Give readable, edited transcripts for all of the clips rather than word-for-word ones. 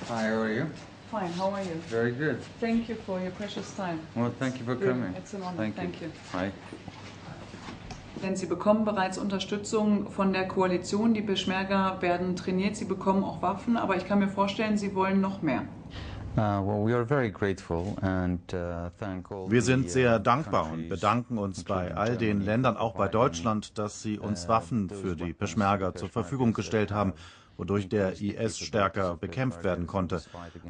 Hi, how are you? Fine, how are you? Very good. Thank you for your precious time. Well, thank you for coming. It's an honor. Thank you. Hi. Denn Sie bekommen bereits Unterstützung von der Koalition. Die Peschmerga werden trainiert, sie bekommen auch Waffen, aber ich kann mir vorstellen, Sie wollen noch mehr. Wir sind sehr dankbar und bedanken uns bei all den Ländern, auch bei Deutschland, dass sie uns Waffen für die Peschmerga zur Verfügung gestellt haben, wodurch der IS stärker bekämpft werden konnte.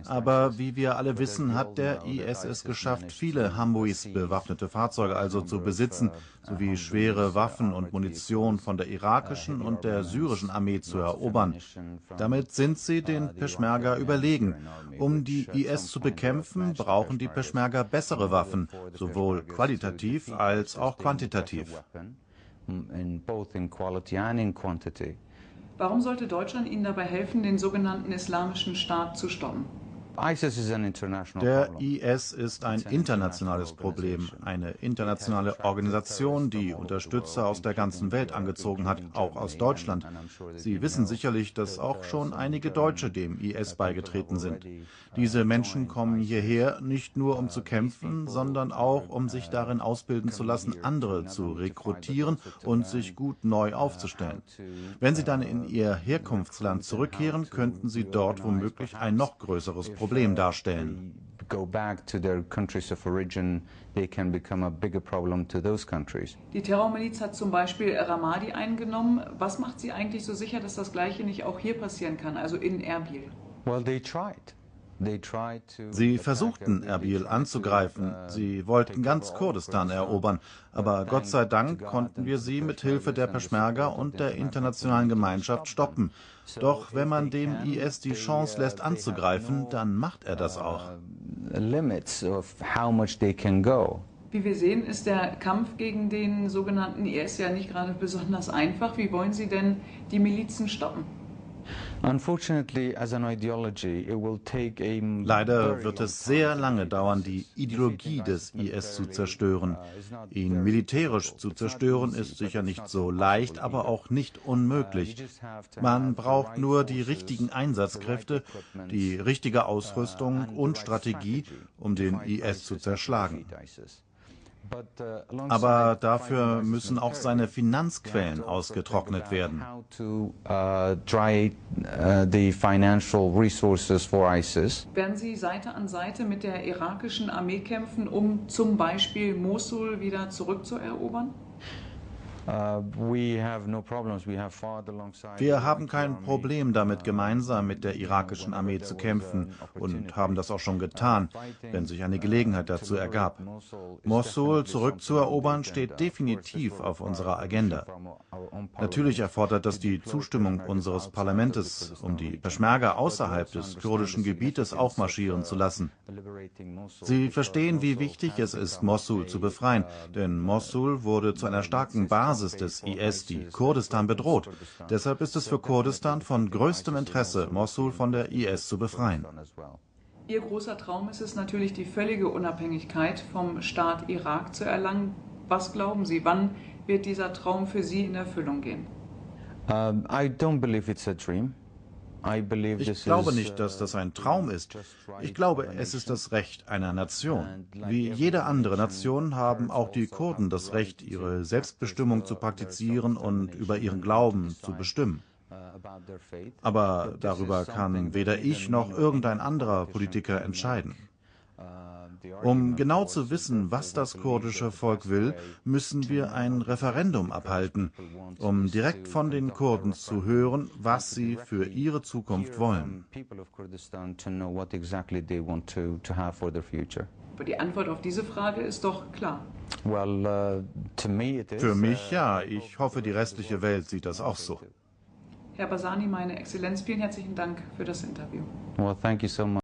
Aber wie wir alle wissen, hat der IS es geschafft, viele Humvees, bewaffnete Fahrzeuge also, zu besitzen, sowie schwere Waffen und Munition von der irakischen und der syrischen Armee zu erobern. Damit sind sie den Peschmerga überlegen. Um die IS zu bekämpfen, brauchen die Peschmerga bessere Waffen, sowohl qualitativ als auch quantitativ. Warum sollte Deutschland Ihnen dabei helfen, den sogenannten Islamischen Staat zu stoppen? Der IS ist ein internationales Problem, eine internationale Organisation, die Unterstützer aus der ganzen Welt angezogen hat, auch aus Deutschland. Sie wissen sicherlich, dass auch schon einige Deutsche dem IS beigetreten sind. Diese Menschen kommen hierher nicht nur, um zu kämpfen, sondern auch, um sich darin ausbilden zu lassen, andere zu rekrutieren und sich gut neu aufzustellen. Wenn sie dann in ihr Herkunftsland zurückkehren, könnten sie dort womöglich ein noch größeres Problem darstellen. Die Terrormiliz hat zum Beispiel Ramadi eingenommen. Was macht Sie eigentlich so sicher, dass das Gleiche nicht auch hier passieren kann, also in Erbil? Sie versuchten, Erbil anzugreifen. Sie wollten ganz Kurdistan erobern. Aber Gott sei Dank konnten wir sie mit Hilfe der Peschmerga und der internationalen Gemeinschaft stoppen. Doch wenn man dem IS die Chance lässt, anzugreifen, dann macht er das auch. Wie wir sehen, ist der Kampf gegen den sogenannten IS ja nicht gerade besonders einfach. Wie wollen Sie denn die Milizen stoppen? Leider wird es sehr lange dauern, die Ideologie des IS zu zerstören. Ihn militärisch zu zerstören ist sicher nicht so leicht, aber auch nicht unmöglich. Man braucht nur die richtigen Einsatzkräfte, die richtige Ausrüstung und Strategie, um den IS zu zerschlagen. Aber dafür müssen auch seine Finanzquellen ausgetrocknet werden. Werden Sie Seite an Seite mit der irakischen Armee kämpfen, um zum Beispiel Mosul wieder zurückzuerobern? Wir haben kein Problem damit, gemeinsam mit der irakischen Armee zu kämpfen und haben das auch schon getan, wenn sich eine Gelegenheit dazu ergab. Mosul zurückzuerobern steht definitiv auf unserer Agenda. Natürlich erfordert das die Zustimmung unseres Parlaments, um die Peschmerga außerhalb des kurdischen Gebietes aufmarschieren zu lassen. Sie verstehen, wie wichtig es ist, Mosul zu befreien, denn Mosul wurde zu einer starken Basis des IS, die Kurdistan bedroht. Deshalb ist es für Kurdistan von größtem Interesse, Mosul von der IS zu befreien. Ihr großer Traum ist es natürlich, die völlige Unabhängigkeit vom Staat Irak zu erlangen. Was glauben Sie, wann wird dieser Traum für Sie in Erfüllung gehen? Ich glaube nicht, dass das ein Traum ist. Ich glaube, es ist das Recht einer Nation. Wie jede andere Nation haben auch die Kurden das Recht, ihre Selbstbestimmung zu praktizieren und über ihren Glauben zu bestimmen. Aber darüber kann weder ich noch irgendein anderer Politiker entscheiden. Um genau zu wissen, was das kurdische Volk will, müssen wir ein Referendum abhalten, um direkt von den Kurden zu hören, was sie für ihre Zukunft wollen. Aber die Antwort auf diese Frage ist doch klar. Für mich ja. Ich hoffe, die restliche Welt sieht das auch so. Herr Barzani, meine Exzellenz, vielen herzlichen Dank für das Interview. Well, thank you so much.